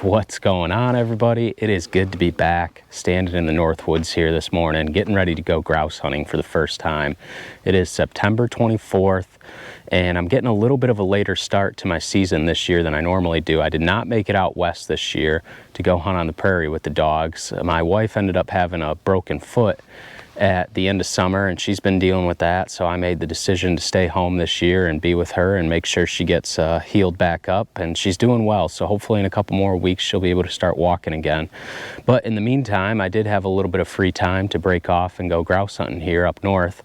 What's going on, everybody? It is good to be back, standing in the Northwoods here this morning, getting ready to go grouse hunting for the first time. It is September 24th, and I'm getting a little bit of a later start to my season this year than I normally do. I did not make it out west this year to go hunt on the prairie with the dogs. My wife ended up having a broken foot at the end of summer, and she's been dealing with that, so I made the decision to stay home this year and be with her and make sure she gets healed back up, and she's doing well, so hopefully in a couple more weeks she'll be able to start walking again. But in the meantime, I did have a little bit of free time to break off and go grouse hunting here up north.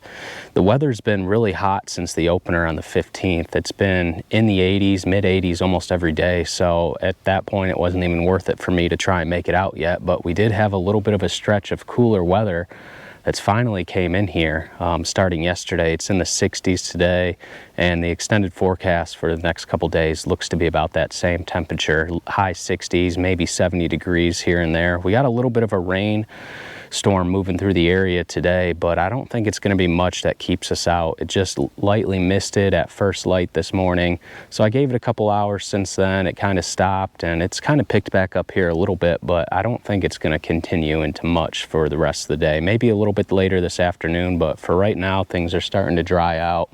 The weather's been really hot since the opener on the 15th. It's been in the 80s, mid 80s almost every day, so at that point it wasn't even worth it for me to try and make it out yet. But we did have a little bit of a stretch of cooler weather that's finally came in here starting yesterday. It's in the 60s today, and the extended forecast for the next couple days looks to be about that same temperature, high 60s, maybe 70 degrees here and there. We got a little bit of a rain storm moving through the area today, but I don't think it's going to be much that keeps us out. It just lightly misted at first light this morning, so I gave it a couple hours since then. It kind of stopped, and it's kind of picked back up here a little bit, but I don't think it's going to continue into much for the rest of the day. Maybe a little bit later this afternoon, but for right now things are starting to dry out.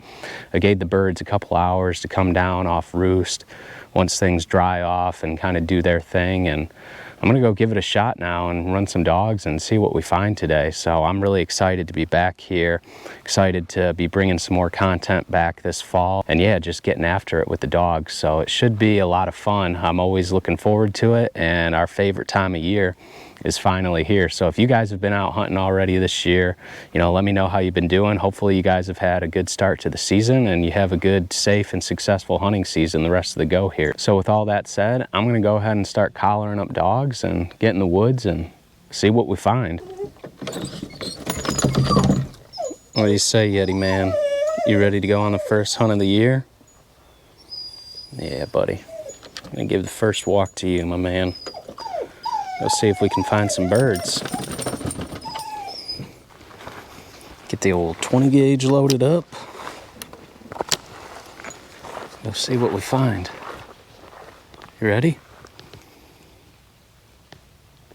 I gave the birds a couple hours to come down off roost once things dry off and kind of do their thing, and I'm gonna go give it a shot now and run some dogs and see what we find today. So I'm really excited to be back here, excited to be bringing some more content back this fall, and yeah, just getting after it with the dogs. So it should be a lot of fun. I'm always looking forward to it, and our favorite time of year is finally here. So if you guys have been out hunting already this year, let me know how you've been doing. Hopefully you guys have had a good start to the season and you have a good, safe, and successful hunting season the rest of the go here. So with all that said, I'm gonna go ahead and start collaring up dogs and get in the woods and see what we find. What do you say, Yeti man? You ready to go on the first hunt of the year? Yeah, buddy. I'm gonna give the first walk to you, my man. Let's see if we can find some birds. Get the old 20 gauge loaded up. Let's see what we find. You ready?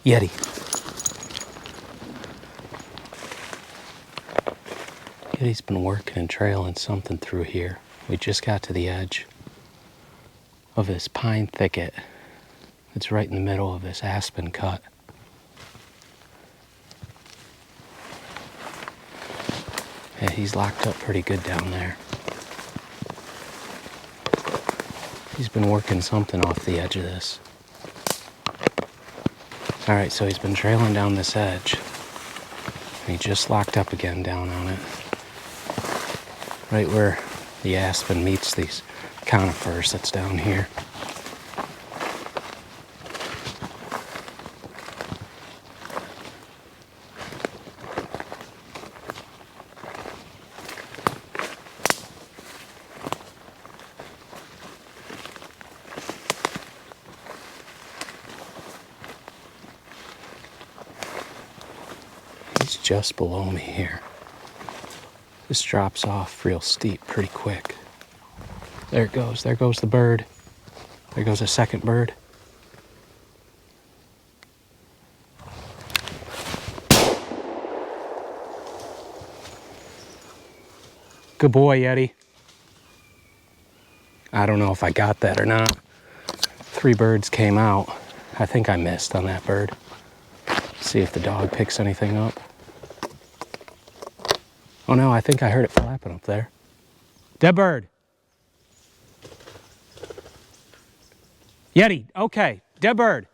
Yeti. Yeti's been working and trailing something through here. We just got to the edge of this pine thicket. It's right in the middle of this aspen cut. Yeah, he's locked up pretty good down there. He's been working something off the edge of this. All right, so he's been trailing down this edge. And he just locked up again down on it. Right where the aspen meets these conifers that's down here. Just below me here. This drops off real steep pretty quick. There it goes. There goes the bird. There goes a second bird. Good boy, Yeti. I don't know if I got that or not. 3 birds came out. I think I missed on that bird. See if the dog picks anything up. Oh no, I think I heard it flapping up there. Dead bird. Yeti, okay, dead bird.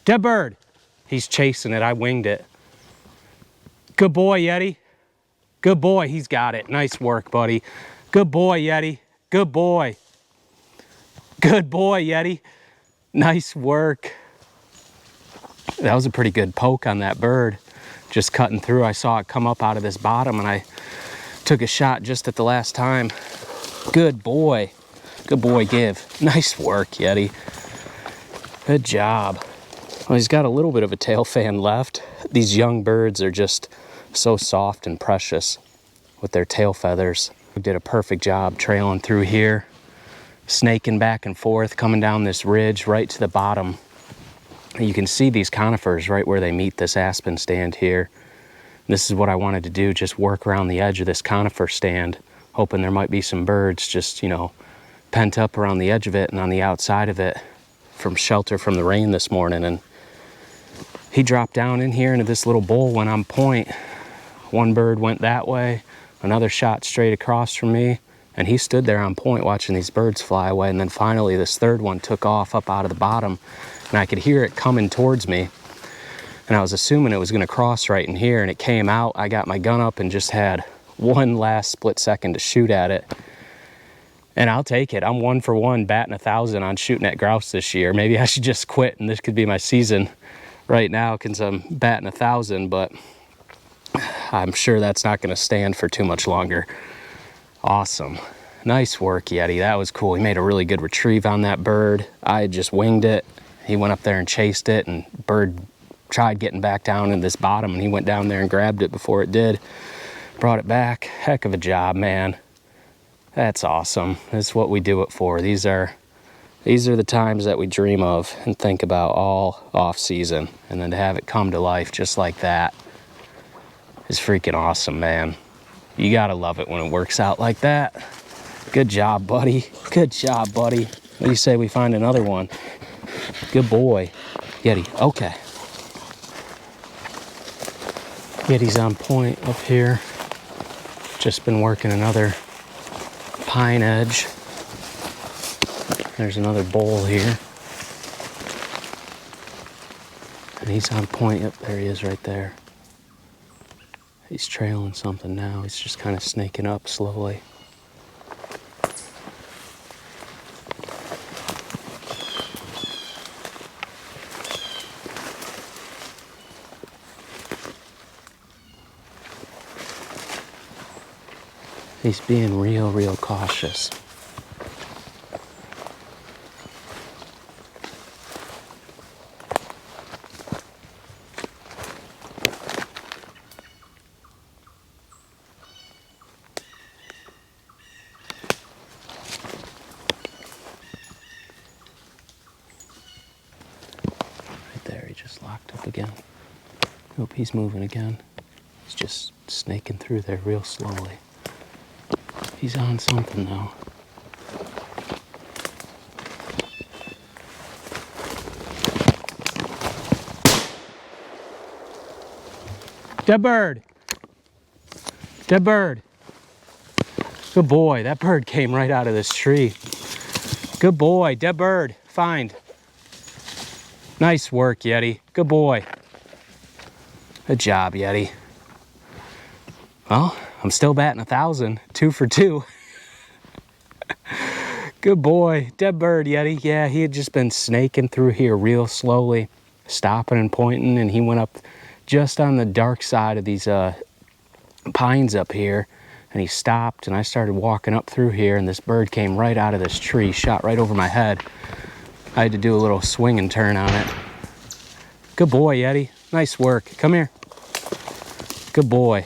Dead bird. He's chasing it, I winged it. Good boy, Yeti. Good boy, he's got it. Nice work, buddy. Good boy, Yeti. Good boy. Good boy, Yeti. Nice work. That was a pretty good poke on that bird. Just cutting through. I saw it come up out of this bottom and I took a shot just at the last time. Good boy. Good boy, give. Nice work, Yeti. Good job. Well, he's got a little bit of a tail fan left. These young birds are just so soft and precious with their tail feathers. We did a perfect job trailing through here, snaking back and forth, coming down this ridge right to the bottom You can see these conifers right where they meet this aspen stand here. This is what I wanted to do, just work around the edge of this conifer stand, hoping there might be some birds just, you know, pent up around the edge of it and on the outside of it from shelter from the rain this morning. And he dropped down in here into this little bowl, went on point. One bird went that way, another shot straight across from me, and he stood there on point watching these birds fly away. And then finally this third one took off up out of the bottom, and I could hear it coming towards me. And I was assuming it was gonna cross right in here, and it came out. I got my gun up and just had one last split second to shoot at it. And I'll take it. I'm 1 for 1, batting 1,000 on shooting at grouse this year. Maybe I should just quit and this could be my season right now because I'm batting 1,000, but I'm sure that's not gonna stand for too much longer. Awesome. Nice work, Yeti. That was cool. He made a really good retrieve on that bird. I had just winged it. He went up there and chased it, and bird tried getting back down in this bottom, and he went down there and grabbed it before it did. Brought it back. Heck of a job, man. That's awesome. That's what we do it for. These are the times that we dream of and think about all off season, and then to have it come to life just like that is freaking awesome, man. You gotta love it when it works out like that. Good job, buddy. Good job, buddy. What do you say we find another one? Good boy. Yeti, okay. Yeti's on point up here. Just been working another pine edge. There's another bowl here. And he's on point. Yep, there he is right there. He's trailing something now. He's just kind of snaking up slowly. He's being real cautious. Right there, he just locked up again. Nope, he's moving again. He's just snaking through there real slowly. He's on something though. Dead bird. Dead bird. Good boy. That bird came right out of this tree. Good boy. Dead bird. Find. Nice work, Yeti. Good boy. Good job, Yeti. Well, I'm still batting 1,000, 2 for 2. Good boy. Dead bird, Yeti. Yeah, he had just been snaking through here real slowly, stopping and pointing, and he went up just on the dark side of these pines up here, and he stopped, and I started walking up through here, and this bird came right out of this tree, shot right over my head. I had to do a little swing and turn on it. Good boy, Yeti. Nice work. Come here. Good boy.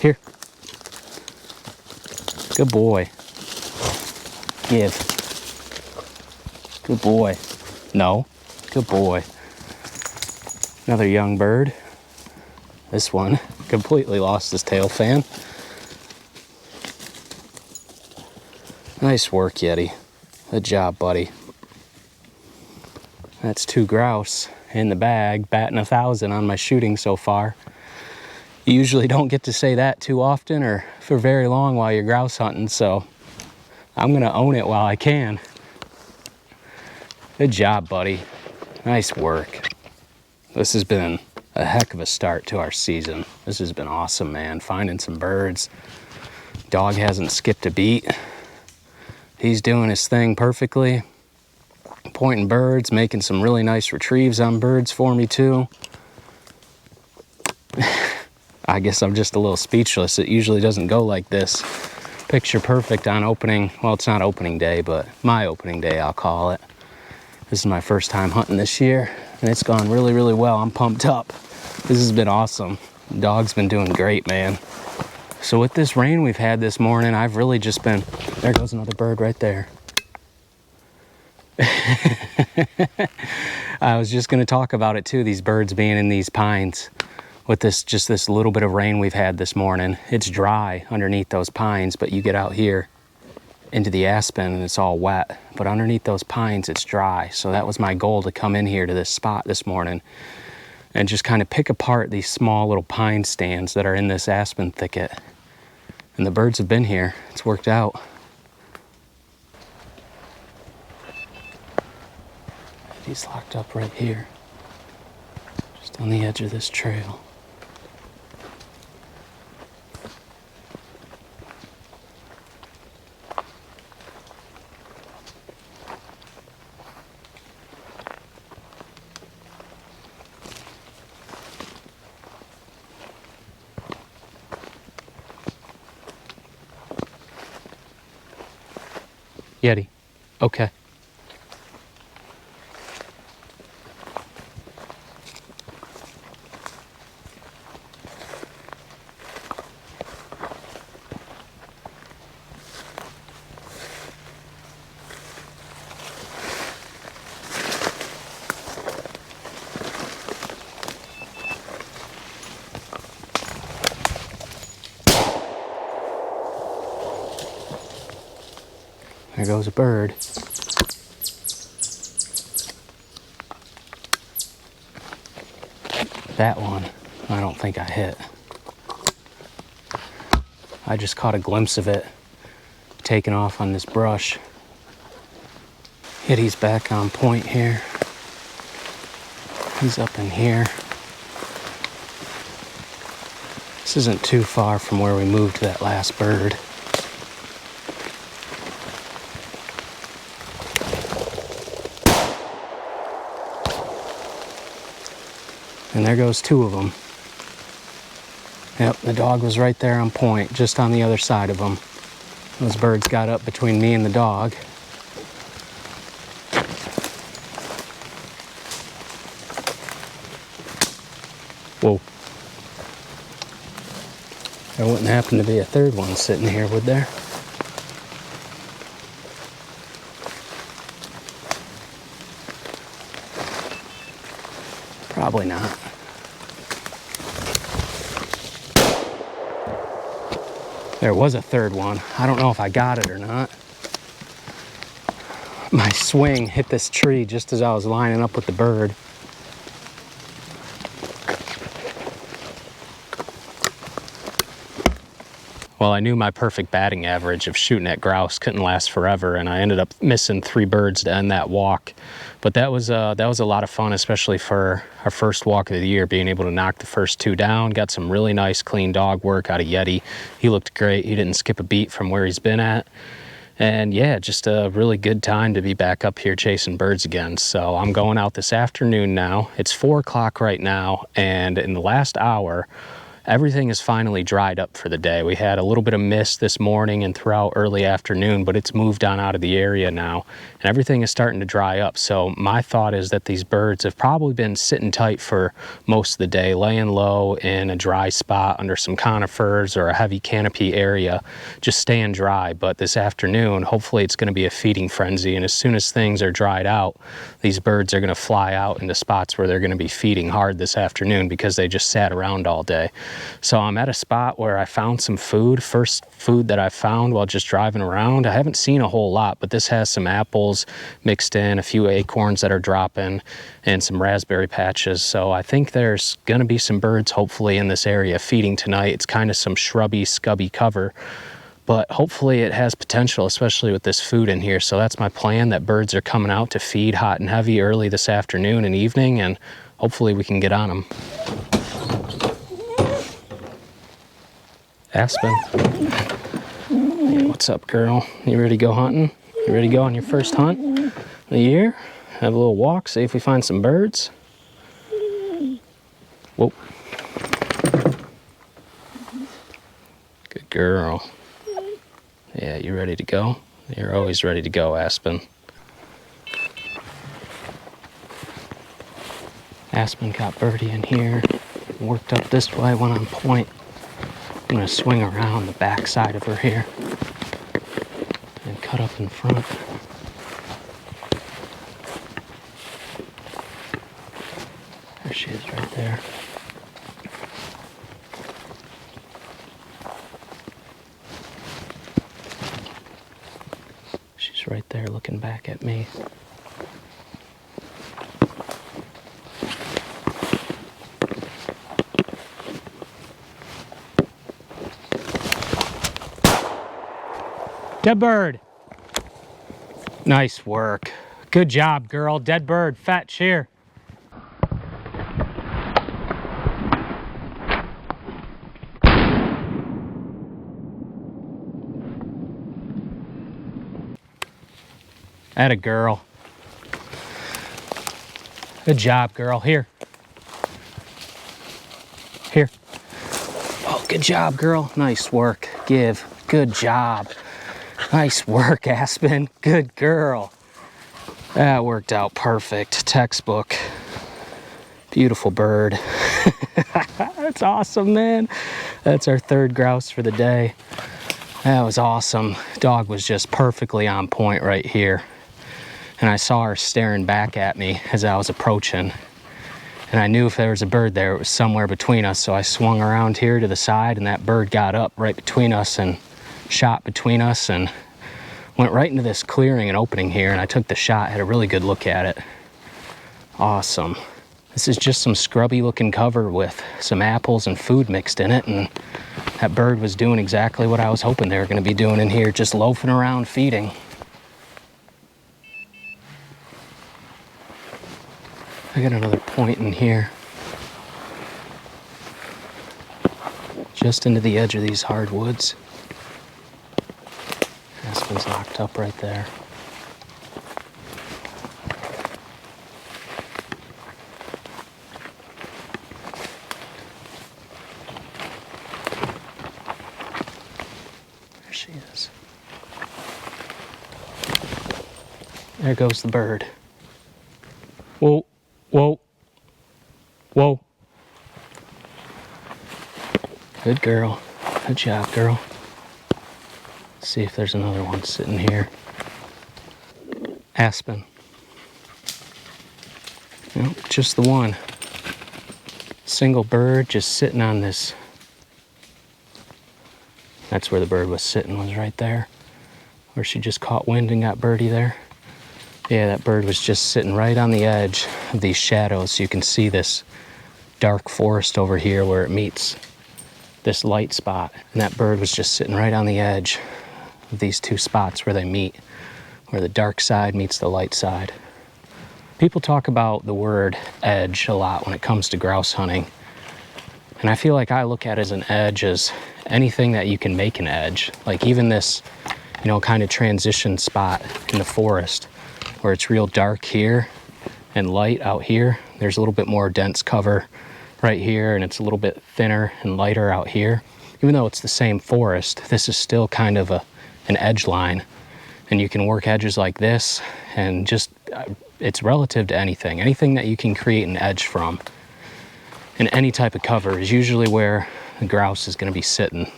Here. Good boy. Give. Good boy. No. Good boy. Another young bird. This one completely lost his tail fan. Nice work, Yeti. Good job, buddy. That's 2 grouse in the bag, batting 1,000 on my shooting so far. You usually don't get to say that too often or for very long while you're grouse hunting, so I'm gonna own it while I can. Good job, buddy. Nice work. This has been a heck of a start to our season. This has been awesome, man. Finding some birds. Dog hasn't skipped a beat. He's doing his thing perfectly. Pointing birds, making some really nice retrieves on birds for me too. I guess I'm just a little speechless. It usually doesn't go like this. Picture perfect on opening, well, it's not opening day, but my opening day, I'll call it. This is my first time hunting this year, and it's gone really well. I'm pumped up. This has been awesome. Dog's been doing great, man. So with this rain we've had this morning, I've really just been, there goes another bird right there. I was just going to talk about it too, these birds being in these pines with this little bit of rain we've had this morning. It's dry underneath those pines, but you get out here into the aspen and it's all wet, but underneath those pines it's dry. So that was my goal, to come in here to this spot this morning and just kind of pick apart these small little pine stands that are in this aspen thicket. And the birds have been here. It's worked out. He's locked up right here, just on the edge of this trail. Yeti. Okay. There goes a bird. That one, I don't think I hit. I just caught a glimpse of it taking off on this brush. Yeti's back on point here. He's up in here. This isn't too far from where we moved that last bird. And there goes two of them. Yep, the dog was right there on point, just on the other side of them. Those birds got up between me and the dog. Whoa. There wouldn't happen to be a third one sitting here, would there? Probably not. There was a third one. I don't know if I got it or not. My swing hit this tree just as I was lining up with the bird. Well, I knew my perfect batting average of shooting at grouse couldn't last forever, and I ended up missing 3 birds to end that walk. But that was a lot of fun, especially for our first walk of the year, being able to knock the first 2 down. Got some really nice, clean dog work out of Yeti. He looked great. He didn't skip a beat from where he's been at. And yeah, just a really good time to be back up here chasing birds again. So I'm going out this afternoon now. It's 4 o'clock right now, and in the last hour, everything is finally dried up for the day. We had a little bit of mist this morning and throughout early afternoon, but it's moved on out of the area now, and everything is starting to dry up. So my thought is that these birds have probably been sitting tight for most of the day, laying low in a dry spot under some conifers or a heavy canopy area, just staying dry. But this afternoon, hopefully it's going to be a feeding frenzy, and as soon as things are dried out, these birds are going to fly out into spots where they're going to be feeding hard this afternoon because they just sat around all day. So I'm at a spot where I found some food, first food that I found while just driving around. I haven't seen a whole lot, but this has some apples mixed in, a few acorns that are dropping, and some raspberry patches. So I think there's gonna be some birds hopefully in this area feeding tonight. It's kind of some shrubby, scubby cover, but hopefully it has potential, especially with this food in here. So that's my plan, that birds are coming out to feed hot and heavy early this afternoon and evening, and hopefully we can get on them. Aspen. Hey, what's up, girl? You ready to go hunting? You ready to go on your first hunt of the year? Have a little walk, see if we find some birds? Whoa. Good girl. Yeah, you ready to go? You're always ready to go, Aspen. Aspen got birdie in here, worked up this way, went on point. I'm going to swing around the back side of her here and cut up in front. There she is right there. She's right there looking back at me. Dead bird. Nice work. Good job, girl. Dead bird. Fetch here. Atta girl. Good job, girl. Here. Here. Oh, good job, girl. Nice work. Give. Good job. Nice work, Aspen. Good girl. That worked out perfect. Textbook. Beautiful bird. That's awesome, man. That's our third grouse for the day. That was awesome. Dog was just perfectly on point right here. And I saw her staring back at me as I was approaching. And I knew if there was a bird there, it was somewhere between us. So I swung around here to the side, and that bird got up right between us and shot between us and went right into this clearing and opening here. And I took the shot, had a really good look at it. Awesome. This is just some scrubby looking cover with some apples and food mixed in it. And that bird was doing exactly what I was hoping they were going to be doing in here, just loafing around feeding. I got another point in here. Just into the edge of these hardwoods. Aspen's locked up right there. There she is. There goes the bird. Whoa. Whoa. Whoa. Good girl. Good job, girl. Let's see if there's another one sitting here. Aspen. Nope, just the one. Single bird just sitting on this. That's where the bird was sitting, was right there. Where she just caught wind and got birdie there. Yeah, that bird was just sitting right on the edge of these shadows. So you can see this dark forest over here where it meets this light spot. And that bird was just sitting right on the edge of these two spots where they meet, where the dark side meets the light side. People talk about the word edge a lot when it comes to grouse hunting. And I feel like I look at it as an edge as anything that you can make an edge. Like even this, kind of transition spot in the forest, where it's real dark here and light out here. There's a little bit more dense cover right here, and it's a little bit thinner and lighter out here. Even though it's the same forest, this is still kind of an edge line. And you can work edges like this, and just, it's relative to anything. Anything that you can create an edge from in any type of cover is usually where the grouse is gonna be sitting.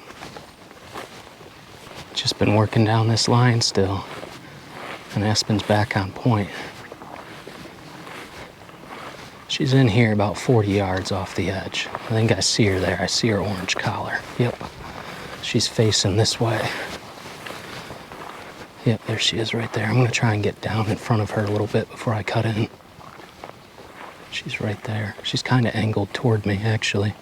Just been working down this line still. And Aspen's back on point. She's in here about 40 yards off the edge. I think I see her there. I see her orange collar. Yep. She's facing this way. Yep, there she is right there. I'm gonna try and get down in front of her a little bit before I cut in. She's right there. She's kind of angled toward me, actually.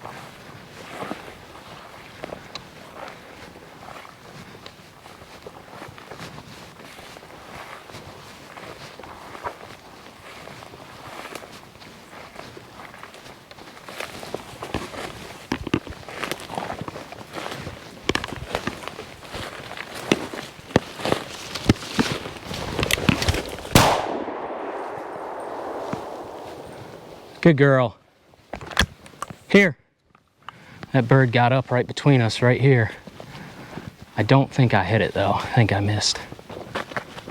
Good girl. Here. That bird got up right between us right here. I don't think I hit it though. I think I missed.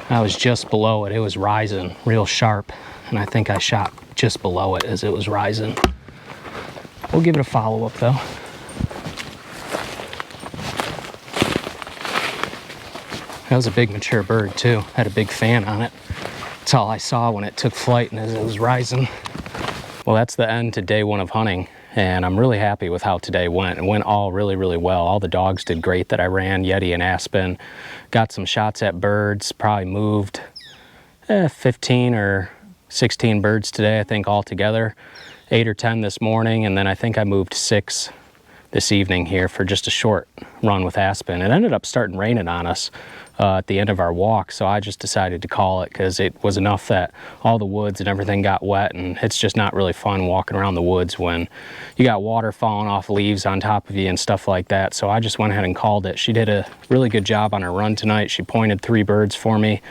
I was just below it. It was rising real sharp, and I think I shot just below it as it was rising. We'll give it a follow-up though. That was a big mature bird too. Had a big fan on it. That's all I saw when it took flight and as it was rising. Well, that's the end to day one of hunting, and I'm really happy with how today went. It went all really, really well. All the dogs did great that I ran, Yeti and Aspen. Got some shots at birds, probably moved 15 or 16 birds today, I think altogether. 8 or 10 this morning, and then I think I moved 6 this evening here for just a short run with Aspen. It ended up starting raining on us at the end of our walk, so I just decided to call it because it was enough that all the woods and everything got wet, and it's just not really fun walking around the woods when you got water falling off leaves on top of you and stuff like that. So I just went ahead and called it. She did a really good job on her run tonight. She pointed 3 birds for me,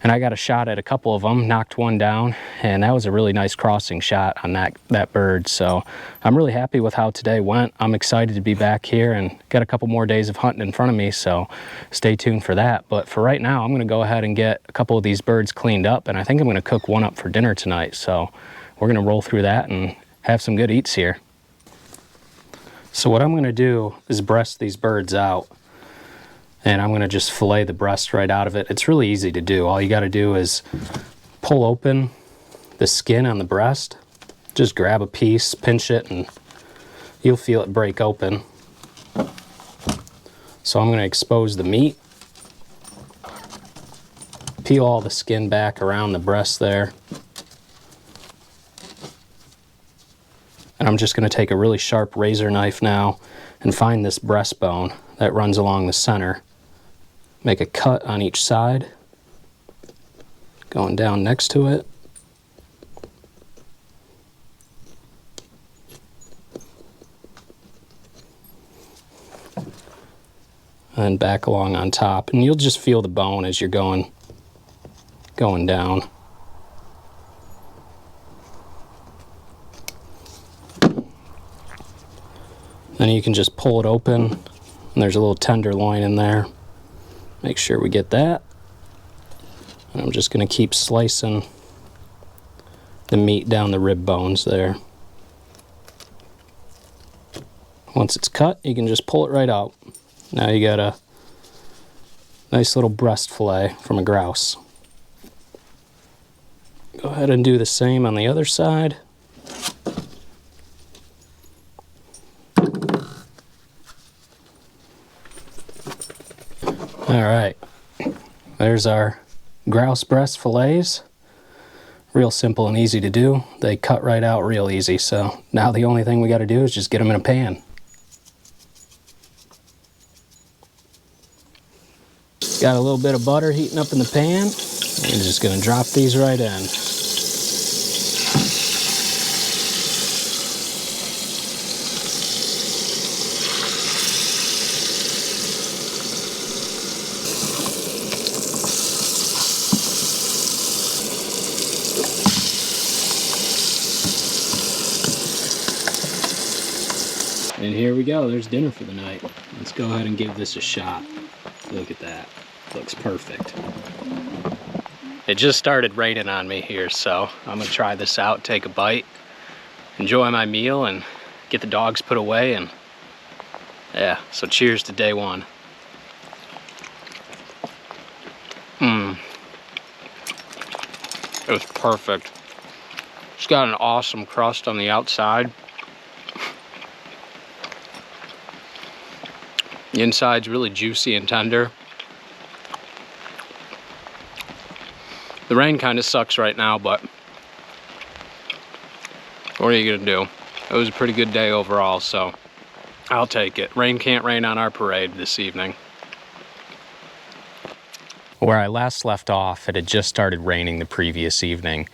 and I got a shot at a couple of them, knocked one down, and that was a really nice crossing shot on that bird. So I'm really happy with how today went. I'm excited to be back here and got a couple more days of hunting in front of me, so stay tuned for that. But for right now, I'm gonna go ahead and get a couple of these birds cleaned up, and I think I'm gonna cook one up for dinner tonight. So we're gonna roll through that and have some good eats here. So what I'm gonna do is breast these birds out, and I'm gonna just fillet the breast right out of it. It's really easy to do. All you gotta do is pull open the skin on the breast, just grab a piece, pinch it, and you'll feel it break open. So I'm gonna expose the meat, peel all the skin back around the breast there, and I'm just gonna take a really sharp razor knife now and find this breastbone that runs along the center. Make a cut on each side, going down next to it. And back along on top. And you'll just feel the bone as you're going down. Then you can just pull it open, and there's a little tenderloin in there. Make sure we get that. And I'm just going to keep slicing the meat down the rib bones there. Once it's cut, you can just pull it right out. Now you got a nice little breast fillet from a grouse. Go ahead and do the same on the other side. All right, there's our grouse breast fillets. Real simple and easy to do. They cut right out real easy, so now the only thing we got to do is just get them in a pan. Got a little bit of butter heating up in the pan. I'm just going to drop these right in. And here we go, there's dinner for the night. Let's go ahead and give this a shot. Look at that, looks perfect. It just started raining on me here, so I'm gonna try this out, take a bite, enjoy my meal, and get the dogs put away, and yeah, so cheers to day one. It was perfect. It's got an awesome crust on the outside. The inside's really juicy and tender. The rain kind of sucks right now, but what are you gonna do? It was a pretty good day overall, so I'll take it. Rain can't rain on our parade this evening. Where I last left off, it had just started raining the previous evening.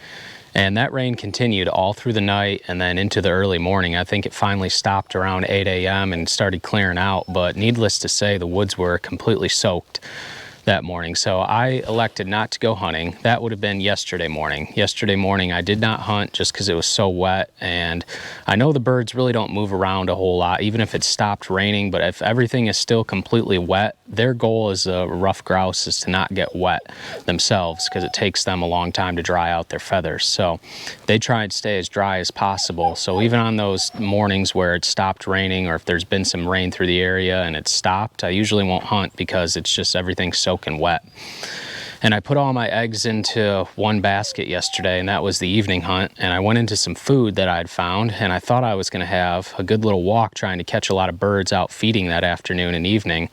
And that rain continued all through the night and then into the early morning. I think it finally stopped around 8 a.m. and started clearing out, but needless to say, the woods were completely soaked that morning. So I elected not to go hunting. That would have been yesterday morning. Yesterday morning I did not hunt just because it was so wet, and I know the birds really don't move around a whole lot, even if it stopped raining, but if everything is still completely wet, their goal as a ruffed grouse is to not get wet themselves because it takes them a long time to dry out their feathers. So they try and stay as dry as possible. So even on those mornings where it stopped raining, or if there's been some rain through the area and it stopped, I usually won't hunt because it's just everything's soaking wet. And I put all my eggs into one basket yesterday, and that was the evening hunt. And I went into some food that I'd found, and I thought I was going to have a good little walk trying to catch a lot of birds out feeding that afternoon and evening,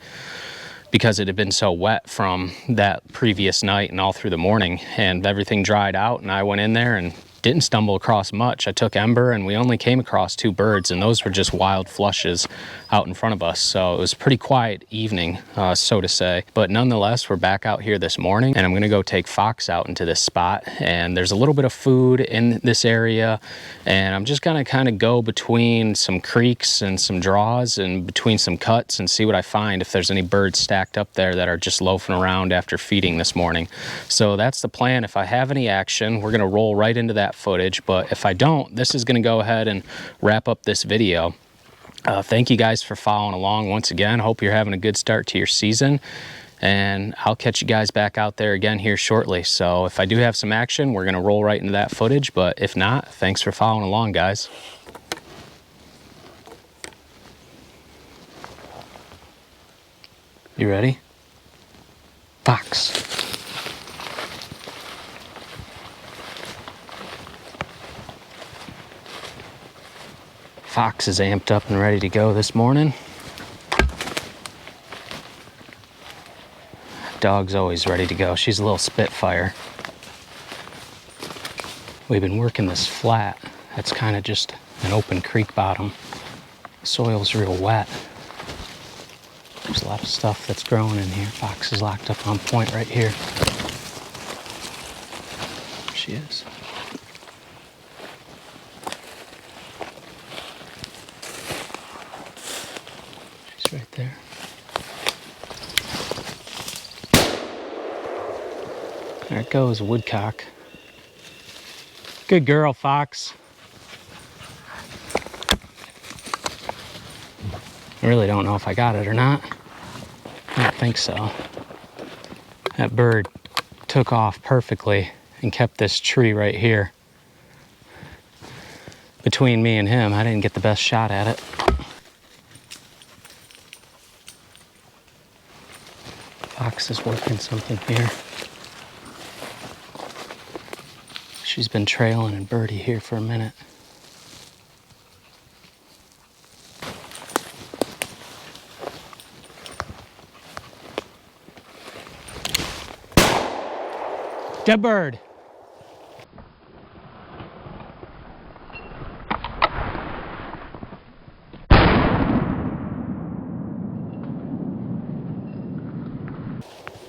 because it had been so wet from that previous night and all through the morning, and everything dried out. And I went in there and didn't stumble across much. I took Ember and we only came across 2 birds, and those were just wild flushes out in front of us. So it was a pretty quiet evening, so to say. But nonetheless, we're back out here this morning, and I'm gonna go take Fox out into this spot. And there's a little bit of food in this area, and I'm just gonna kind of go between some creeks and some draws and between some cuts and see what I find, if there's any birds stacked up there that are just loafing around after feeding this morning. So that's the plan. If I have any action, we're gonna roll right into that footage, but if I don't, this is going to go ahead and wrap up this video. Thank you guys for following along once again. Hope you're having a good start to your season, and I'll catch you guys back out there again here shortly. So if I do have some action, we're going to roll right into that footage, but if not, thanks for following along, guys. You ready? Fox. Fox is amped up and ready to go this morning. Dog's always ready to go. She's a little Spitfire. We've been working this flat. That's kind of just an open creek bottom. The soil's real wet. There's a lot of stuff that's growing in here. Fox is locked up on point right here. There she is. Right there. There it goes, woodcock. Good girl, Fox. I really don't know if I got it or not. I don't think so. That bird took off perfectly and kept this tree right here. Between me and him, I didn't get the best shot at it. Fox is working something here. She's been trailing and birdie here for a minute. Dead bird.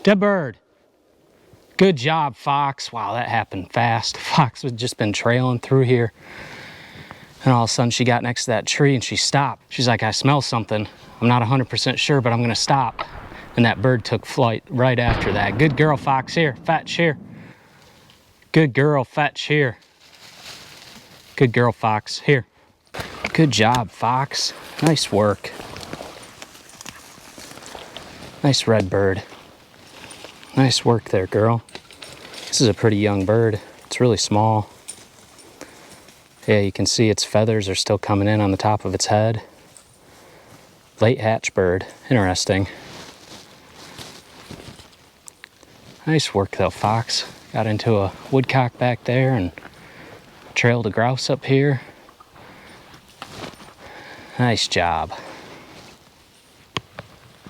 Dead bird. Good job, Fox. Wow, that happened fast. Fox had just been trailing through here, and all of a sudden she got next to that tree and she stopped. She's like, I smell something. I'm not 100% sure, but I'm gonna stop. And that bird took flight right after that. Good girl, Fox. Here, fetch here. Good girl, fetch here. Good girl, Fox. Here. Good job, Fox. Nice work. Nice red bird. Nice work there, girl. This is a pretty young bird. It's really small. Yeah, you can see its feathers are still coming in on the top of its head. Late hatch bird. Interesting. Nice work though, Fox. Got into a woodcock back there and trailed a grouse up here. Nice job.